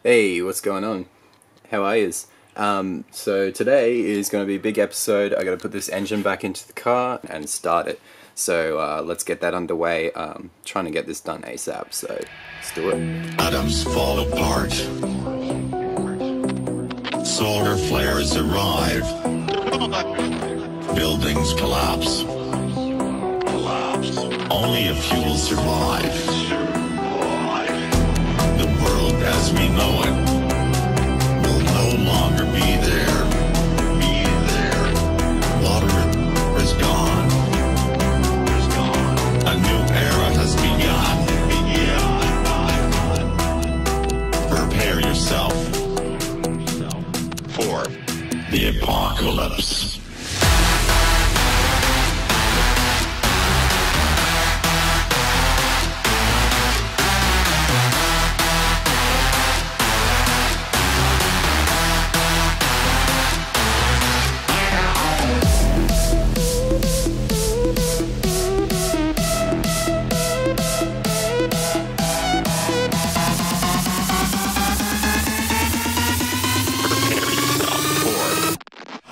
Hey, what's going on? How are yous? So today is going to be a big episode. I got to put this engine back into the car and start it. So let's get that underway. Trying to get this done ASAP, so let's do it. Atoms fall apart. Solar flares arrive. Buildings collapse. Only a few will survive. The world as we know it will no longer be there. Water is gone. A new era has begun. Prepare yourself for the apocalypse.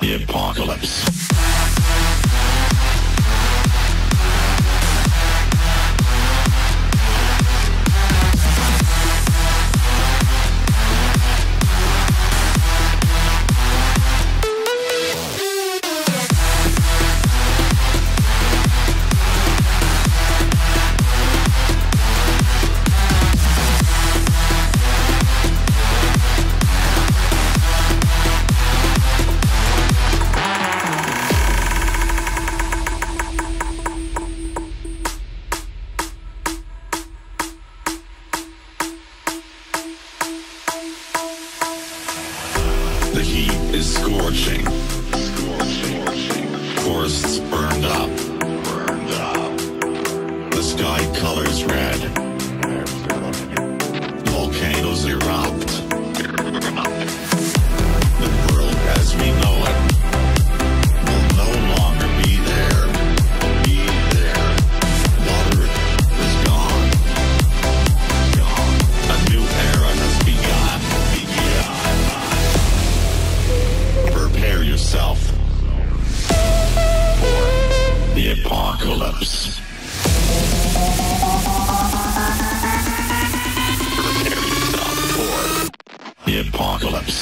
The apocalypse. The heat is scorching. Forests burned up. The sky colors red. Volcanoes erupt. The world as we know it will no longer be there. Water is gone. A new era has begun. Prepare yourself for the apocalypse. Prepare yourself for the apocalypse.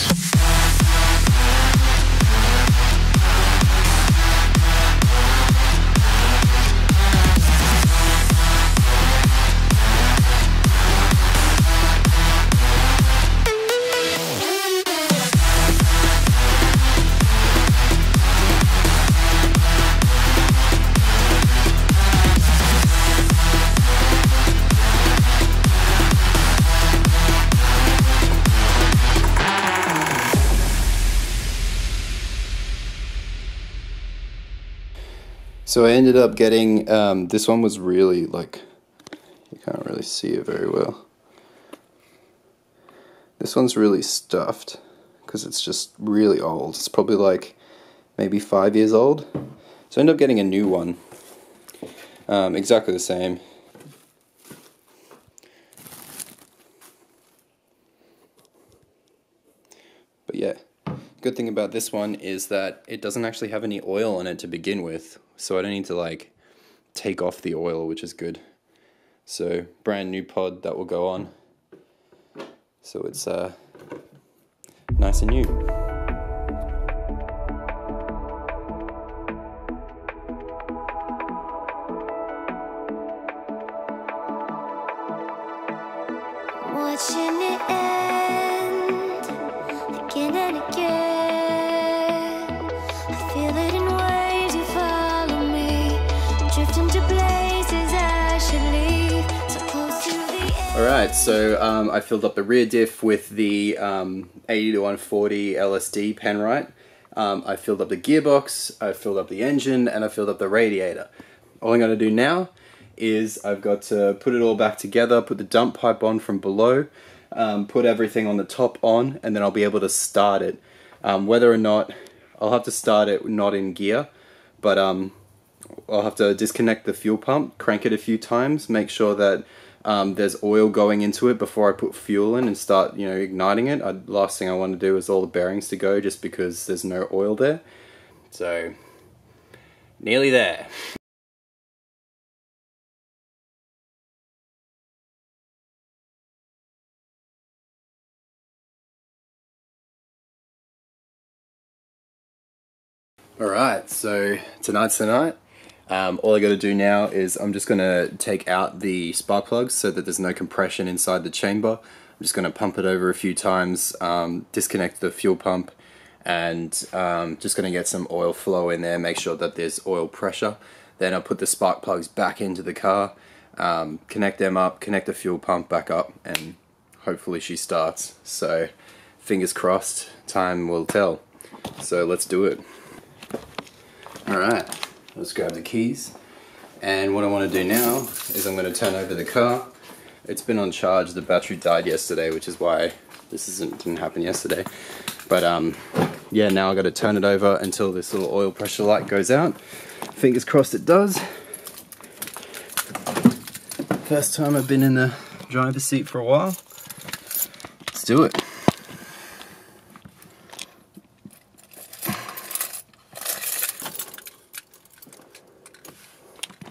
So I ended up getting, this one was really, like, you can't really see it very well. This one's really stuffed, because it's just really old. It's probably like, maybe 5 years old. So I ended up getting a new one. Exactly the same. But yeah. Good thing about this one is that it doesn't actually have any oil on it to begin with, so I don't need to like take off the oil, which is good. So brand new pod that will go on, so it's nice and new. Watching it end again and again. I feel it in waves, you follow me, drifting to places I should leave, so close to the end. Alright, so I filled up the rear diff with the 80 to 140 LSD Penrite. I filled up the gearbox, I filled up the engine, and I filled up the radiator. All I'm going to do now is I've got to put it all back together, put the dump pipe on from below, put everything on the top on, and then I'll be able to start it. Whether or not, I'll have to start it not in gear, but I'll have to disconnect the fuel pump, crank it a few times, make sure that there's oil going into it before I put fuel in and start, you know, igniting it. Last thing I want to do is all the bearings to go just because there's no oil there. So, nearly there. Alright, so tonight's the night. All I gotta do now is I'm just gonna take out the spark plugs so that there's no compression inside the chamber. I'm just gonna pump it over a few times, disconnect the fuel pump, and just gonna get some oil flow in there, make sure that there's oil pressure. Then I'll put the spark plugs back into the car, connect them up, connect the fuel pump back up, and hopefully she starts. So fingers crossed, time will tell. So let's do it. Alright, let's grab the keys, and what I want to do now is I'm going to turn over the car. It's been on charge, the battery died yesterday, which is why this didn't happen yesterday. But yeah, now I've got to turn it over until this little oil pressure light goes out. Fingers crossed it does. First time I've been in the driver's seat for a while. Let's do it.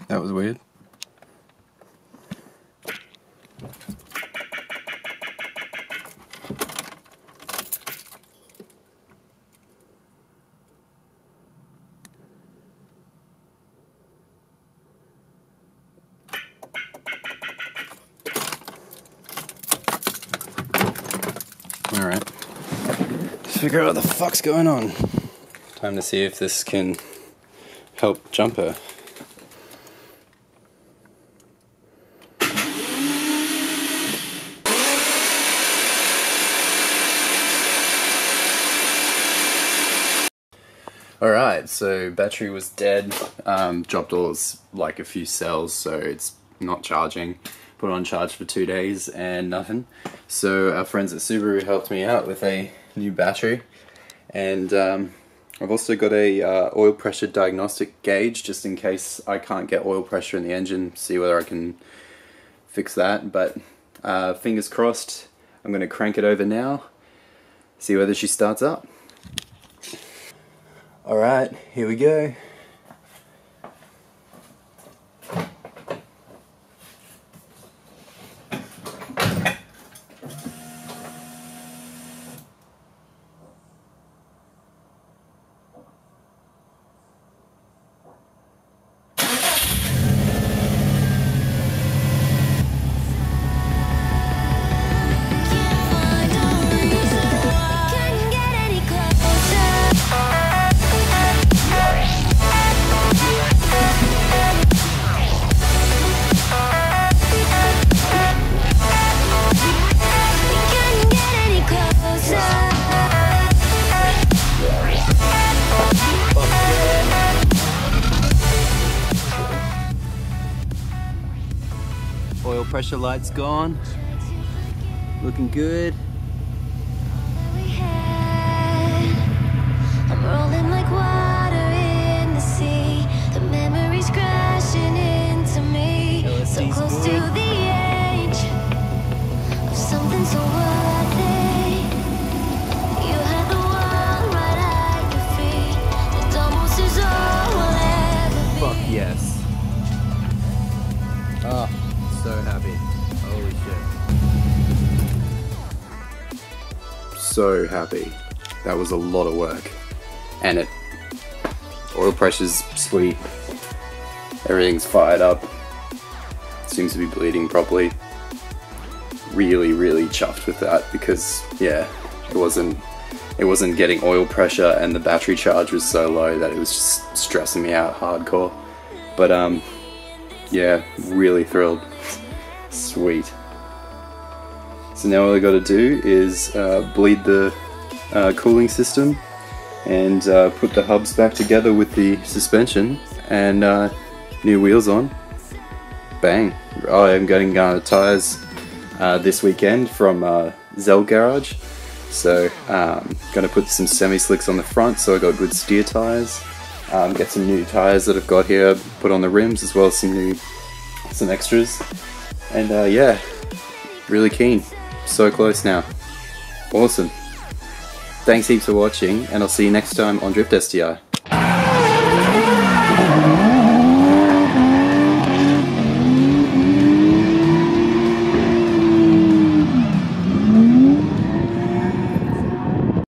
That was weird. Alright. Let's figure out what the fuck's going on. Time to see if this can help jump her. Alright, so battery was dead, dropped all like a few cells, so it's not charging. Put it on charge for 2 days and nothing. So our friends at Subaru helped me out with a new battery, and I've also got a oil pressure diagnostic gauge just in case I can't get oil pressure in the engine, see whether I can fix that. But fingers crossed, I'm going to crank it over now, see whether she starts up. Alright, here we go. Oil pressure light's gone. Looking good. I'm rolling like water in the sea. The memories crashing into me. So close to the edge of something so worthy. You had the world right at your feet. It almost is all we'll ever be. Fuck yes. Ah, so happy. Holy shit. So happy. That was a lot of work. And oil pressure's sweet. Everything's fired up. Seems to be bleeding properly. Really, really chuffed with that because, yeah, it wasn't getting oil pressure, and the battery charge was so low that it was just stressing me out hardcore. But yeah, really thrilled. Sweet. So now all I got to do is bleed the cooling system and put the hubs back together with the suspension and new wheels on. Bang. Oh, I'm getting tyres this weekend from Zell Garage. So gonna put some semi-slicks on the front so I got good steer tyres. Get some new tyres that I've got here, put on the rims, as well as some extras. And yeah, really keen. So close now. Awesome. Thanks heaps for watching, and I'll see you next time on Driftsti.